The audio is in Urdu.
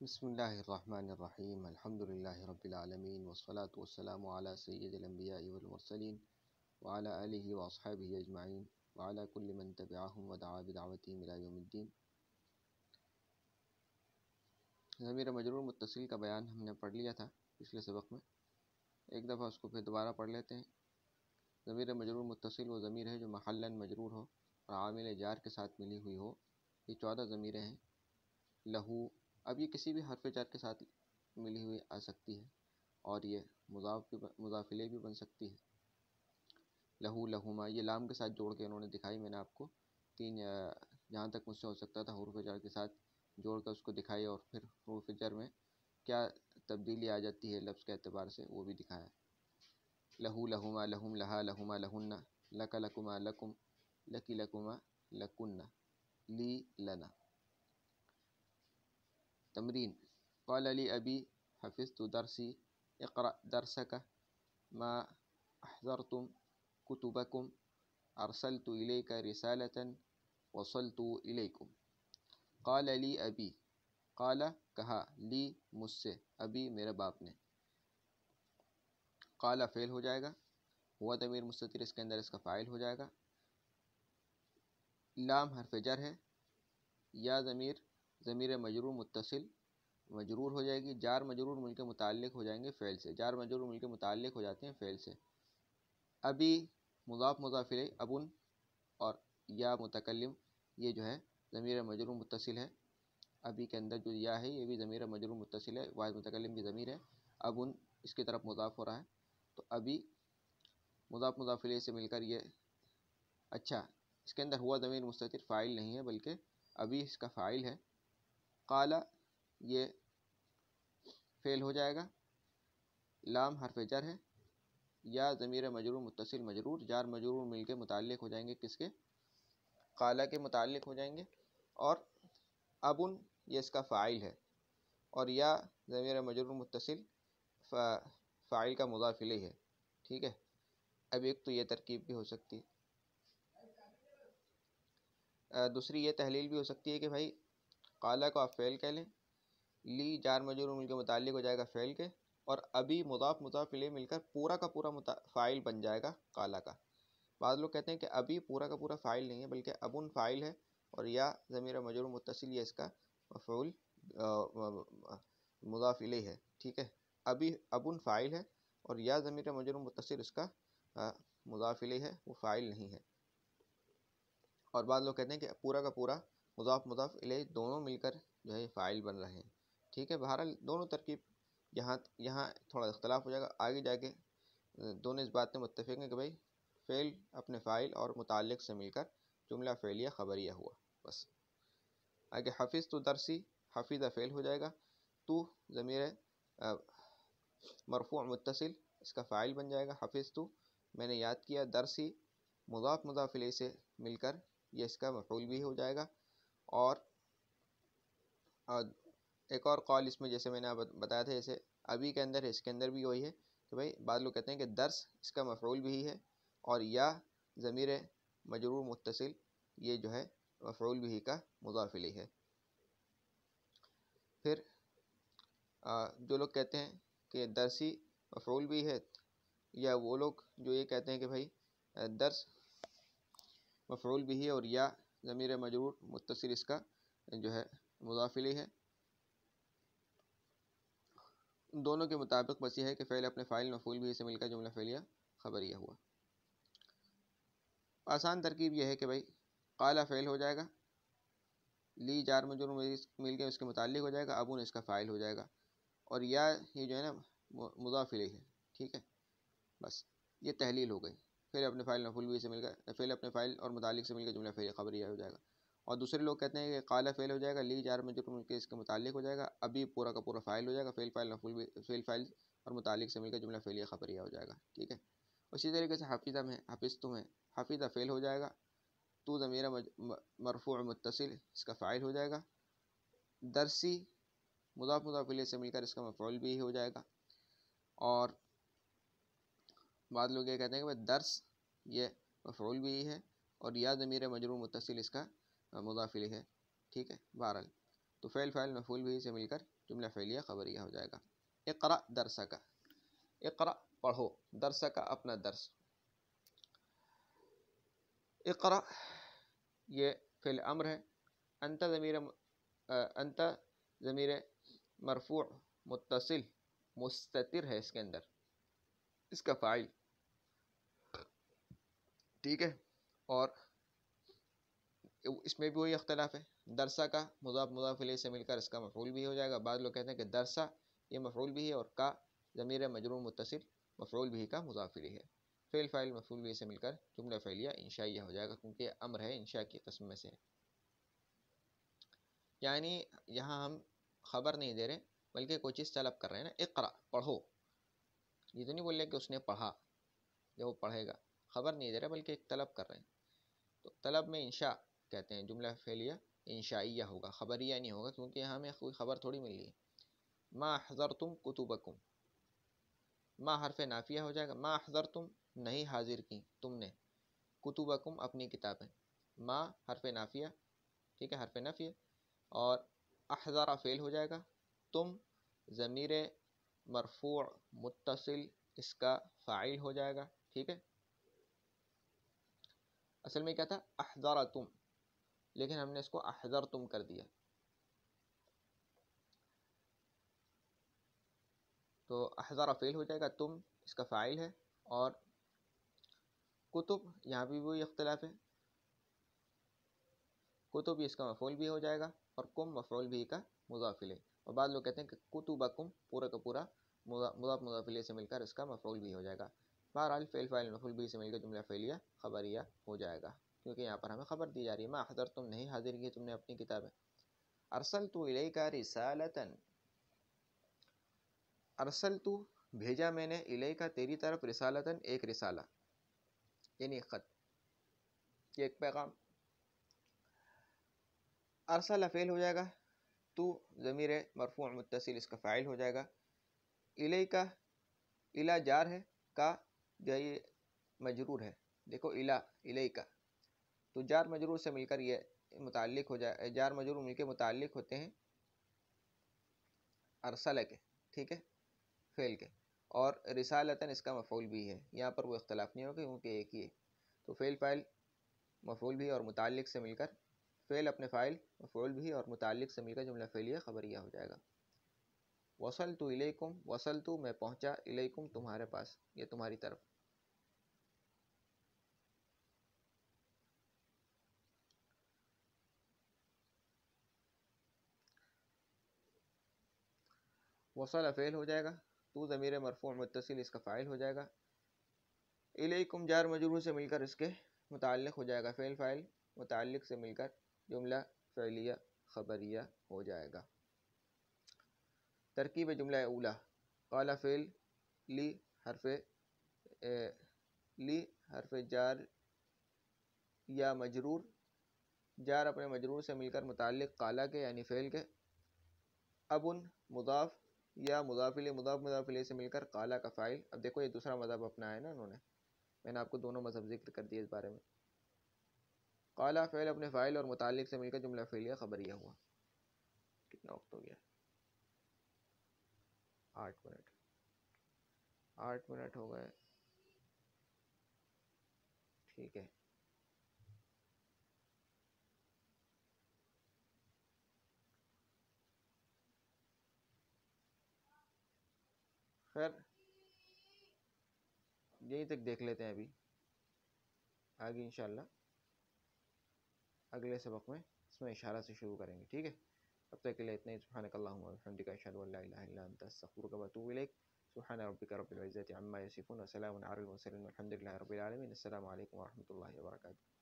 بسم اللہ الرحمن الرحیم الحمدللہ رب العالمین والصلاة والسلام علی سید الانبیاء والمرسلین وعلی آلہ واصحابہ اجمعین وعلی کل من تبعہم ودعا بدعوتہم الی یوم الدین۔ ضمیر مجرور متصل کا بیان ہم نے پڑھ لیا تھا پچھلے سبق میں، ایک دفعہ اس کو پھر دوبارہ پڑھ لیتے ہیں۔ ضمیر مجرور متصل وہ ضمیر ہے جو محلاً مجرور ہو اور عامل جار کے ساتھ ملی ہوئی ہو۔ یہ 14 ضمیریں ہیں۔ لہو، اب یہ کسی بھی حرف جر کے ساتھ ملی ہوئی آ سکتی ہے اور یہ مضاف الیہ بھی بن سکتی ہے۔ لہو، لہما، یہ لام کے ساتھ جوڑ کے انہوں نے دکھائی، میں نے آپ کو تین جہاں تک مجھ سے ہو سکتا تھا حروف جر کے ساتھ جوڑ کر اس کو دکھائی، اور پھر حروف جر میں کیا تبدیلی آ جاتی ہے لفظ کے اعتبار سے وہ بھی دکھایا۔ لہو، لہما، لہم، لہا، لہما، لہن، لک، لکما، لکم، لکی، لکما، لکن، لی، لنا۔ تمرین: قال لی ابی حفظت درسی اقرأ درسک ما احضرتم کتبکم ارسلت الیک رسالۃ وصلت الیکم۔ قال لی ابی، قال کہا، لی مجھ سے، ابی میرے باپ نے۔ قال فعل ہو جائے گا، ہوا ضمیر مستتر اس کے اندر اس کا فاعل ہو جائے گا۔ لام حرف جر ہے، یا ضمیر مجرور متصل مجرور ہو جائے گی، جار مجرور مل کے متعلق ہو جائیں گے فعل سے، جار مجرور مل کے متعلق ہو جاتے ہیں فعل سے۔ ابی مضاف مضاف الیہ، ابن اور یا متکلم، یہ جو ہے ضمیر مجرور متصل ہے۔ ابی کے اندر جو یا ہے یہ بھی ضمیر مجرور متصل ہے، واحد متکلم کی ضمیر ہے۔ ابن اس کی طرف مضاف ہو رہا ہے، تو ابی مضاف مضاف الیہ سے مل کر یہ، اچھا اس کے اندر ہوا ضمیر مستتر فاعل نہیں ہے بلکہ ابی اس کا فاعل ہے۔ قال یہ فعل ہو جائے گا، لام حرف جر ہے، یا ضمیر مجرور متصل مجرور، جار مجرور مل کے متعلق ہو جائیں گے کس کے؟ قال کے متعلق ہو جائیں گے، اور ابن یہ اس کا فاعل ہے، اور یا ضمیر مجرور متصل فاعل کا مضاف الیہ ہے۔ ٹھیک ہے، اب ایک تو یہ ترکیب بھی ہو سکتی ہے، دوسری یہ تحلیل بھی ہو سکتی ہے کہ بھائی قال کو آپ فعل کہہ لیں، لی جار مجرور مل کے متعلق ہو جائے گا فعل کے، اور ابھی مضاف مضاف الیہ مل کر پورا کا پورا فاعل بن جائے گا قال کا۔ بعض لوگ کہتے ہیں کہ ابھی پورا کا پورا فاعل نہیں ہے بلکہ ابن فاعل ہے، اور یا ضمیر مجرور متصل یہ اس کا مفعول مضاف الیہ ہے۔ ٹھیک ہے، ابھی ابن فاعل ہے اور یا ضمیر مجرور متصل اس کا مضاف الیہ ہے، وہ فاعل نہیں ہے۔ اور بعض لوگ کہتے ہیں کہ پورا کا پورا مضاف مضاف الیہ دونوں مل کر جو ہے فاعل بن رہے ہیں۔ ٹھیک ہے، بہرحال دونوں ترکیب یہاں تھوڑا اختلاف ہو جائے گا، آگے جا کے دونوں اس بات میں متفق ہیں کہ بھائی فعل اپنے فاعل اور متعلق سے مل کر جملہ فعلیہ خبریہ ہوا۔ بس آگے حفظت درسی، حفظ فعل ہو جائے گا، تو ضمیر مرفوع متصل اس کا فاعل بن جائے گا، حفظت میں نے یاد کیا، درسی مضاف مضاف الیہ سے مل کر یہ اس کا مفعول بھی ہو جائے گا۔ اور ایک اور قول اس میں جیسے میں نے بتایا تھا، جیسے ابھی کے اندر ہے اس کے اندر بھی وہی ہے کہ بھائی بعض لوگ کہتے ہیں کہ درس اس کا مفعول بھی ہے، اور یا ضمیر مجرور متصل یہ جو ہے مفعول بھی کا مضاف الیہ ہے۔ پھر جو لوگ کہتے ہیں کہ درسی مفعول بھی ہے، یا وہ لوگ جو یہ کہتے ہیں کہ بھائی درس مفعول بھی ہے اور یا ضمیر مجرور متصل اس کا جو ہے مضاف الیہ ہے، دونوں کے مطابق بس یہ ہے کہ فعل اپنے فاعل مفعول بھی سے مل کر جملہ فعلیہ خبریہ ہوا۔ آسان ترکیب یہ ہے کہ بھائی قال فعل ہو جائے گا، لی جار مجرور مل کے اس کے متعلق ہو جائے گا، ابن اس کا فاعل ہو جائے گا، اور یا یہ جو ہے نا مضاف الیہ ہے۔ ٹھیک ہے، بس یہ تحلیل ہو گئی، فعل اپنے فاعل مفعول بھی سے مل کر، فعل اپنے فاعل اور متعلق سے مل کر جملہ فعلیہ خبریہ ہو جائے گا۔ اور دوسرے لوگ کہتے ہیں کہ قال فعل ہو جائے گا، لی جار مجرور مل کے اس کے متعلق ہو جائے گا، ابھی پورا کا پورا فاعل ہو جائے گا، فعل فاعل مفعول بھی، فعل فاعل اور متعلق سے مل کر جملہ فعلیہ خبریہ ہو جائے گا۔ ٹھیک ہے، اسی طریقے سے حفظہ میں حفظت میں حفظہ فعل ہو جائے گا، تو ضمیر مرفوع متصل اس کا فاعل ہو جائے گا، درسی مضاف مضاف الیہ سے مل کر اس کا مفعول بھی ہو جائے گا، اور بعض لوگ یہ کہتے ہیں کہ درس یہ مفعول بھی ہے اور یا ضمیر مجرور متصل اس کا مضاف الیہ ہے۔ ٹھیک ہے، بہرحال تو فعل فاعل مفعول بھی سے مل کر جملہ فعلیہ خبریہ ہو جائے گا۔ اقرأ درسک، اقرأ پڑھو، درسک اپنا درس۔ اقرأ یہ فعل امر ہے، انت ضمیر مرفوع متصل مستتر ہے اس کے اندر، اس کا فاعل، ٹھیک ہے۔ اور اس میں بھی وہی اختلاف ہے، درسہ کا مضاف مضاف الیہ سے مل کر اس کا مفعول بھی ہو جائے گا۔ بعض لوگ کہتے ہیں کہ درسہ یہ مفعول بھی ہے اور کا ضمیر مجرور متصل مفعول بھی کا مضاف الیہ ہے۔ فعل فاعل مفعول بھی سے مل کر جملہ فعلیہ انشائیہ ہو جائے گا، کیونکہ امر ہے، انشاء کی قسم میں سے ہے۔ یعنی یہاں ہم خبر نہیں دے رہے بلکہ کوئی چیز طلب کر رہے ہیں نا، اقرأ پڑھو، یہ تو نہیں بول رہے کہ اس نے پڑھا یا وہ پڑھے گا، خبر نہیں دے رہے بلکہ ایک طلب کر رہے ہیں۔ تو طلب میں انشاء کہتے ہیں، جملہ فعلیہ انشائیہ ہوگا، خبریہ نہیں ہوگا، کیونکہ یہاں ہمیں کوئی خبر تھوڑی مل رہی ہے۔ ما حضرتم کتبکم، ما حرف نافیہ ہو جائے گا، ما حضرتم نہیں حاضر کی تم نے، کتبکم اپنی کتابیں، ما حرف نافیہ، ٹھیک ہے، حرف نفی، اور احضر فعل ہو جائے گا، تم ضمیر مرفوع متصل اس کا فاعل ہو جائے گا، ٹھیک ہے۔ اصل میں کیا تھا، احضرتم، لیکن ہم نے اس کو احضرتم کر دیا، تو احضر فعل ہو جائے گا، تم اس کا فاعل ہے، اور کتب یہاں بھی وہی اختلاف ہے، کتب اس کا مفعول بھی ہو جائے گا اور کم مفعول بھی کا مضاف الیہ، اور بعض لوگ کہتے ہیں کہ کتبکم پورا کا پورا مضاف مضاف الیہ سے مل کر اس کا مفعول بھی ہو جائے گا۔ بہرحال فعل فاعل مفعول بھی سے مل کر جملہ فعلیہ خبریہ ہو جائے گا، کیونکہ یہاں پر ہمیں خبر دی جا رہی ہے، ما حضرتم نہیں حاضر کی تم نے اپنی کتابیں۔ ارسلت الیک رسالۃ، ارسلت بھیجا میں نے، الیک تیری طرف، رسالۃ ایک رسالہ، یعنی خط، یہ ایک پیغام۔ ارسل فعل ہو جائے گا، تو ضمیر مرفوع متصل اس کا فاعل ہو جائے گا، الیک الا جار ہے، کا جو یہ مجرور ہے، دیکھو الا الیک، تو جار مجرور سے مل کر یہ متعلق ہو جائے، جار مجرور مل کے متعلق ہوتے ہیں ارسل کے، ٹھیک ہے، فعل کے، اور رسالتاً اس کا مفعول بھی ہے، یہاں پر وہ اختلاف نہیں ہوگا کیونکہ ایک ہی ہے۔ تو فعل فاعل مفعول بھی اور متعلق سے مل کر، فعل اپنے فاعل مفعول بھی اور متعلق سے مل کر جملہ فعلیہ خبریہ ہو جائے گا۔ وصلت الیکم، وصلت میں پہنچا، الیکم تمہارے پاس، یہ تمہاری طرف۔ وصل فعل ہو جائے گا، تو ضمیر مرفوع متصل اس کا فاعل ہو جائے گا، الیکم جار مجرور سے مل کر اس کے متعلق ہو جائے گا، فعل فاعل متعلق سے مل کر جملہ فعلیہ خبریہ ہو جائے گا۔ ترکیب جملہ اولا، قال فعل، لی حرف جار یا مجرور، جار اپنے مجرور سے مل کر متعلق قال کے یعنی فعل کے، ابن مضاف یا مضاف الیہ سے مل کر قال کا فاعل۔ اب دیکھو یہ دوسرا مذہب اپنا ہے نا انہوں نے، میں نے آپ کو دونوں مذہب ذکر کر دیے اس بارے میں۔ قال فعل اپنے فاعل اور متعلق سے مل کر جملہ فعلیہ خبریہ ہوا۔ کتنا وقت ہو گیا؟ 8 منٹ، 8 منٹ ہو گئے، ٹھیک ہے۔ خیر یہیں تک دیکھ لیتے ہیں، ابھی آگے انشاءاللہ اگلے سبق میں اس میں اشارہ سے شروع کریں گے، ٹھیک ہے۔ اب تک کے لیے اتنا ہی، سبحانک اللہم و بحمدک، اشہد ان لا الہ الا انت، استغفرک و اتوب الیک۔ سبحان ربک رب العزۃ عما یصفون، وسلام علی المرسلین، والحمد للہ رب العالمین۔ السلام علیکم و رحمۃ اللہ وبرکاتہ۔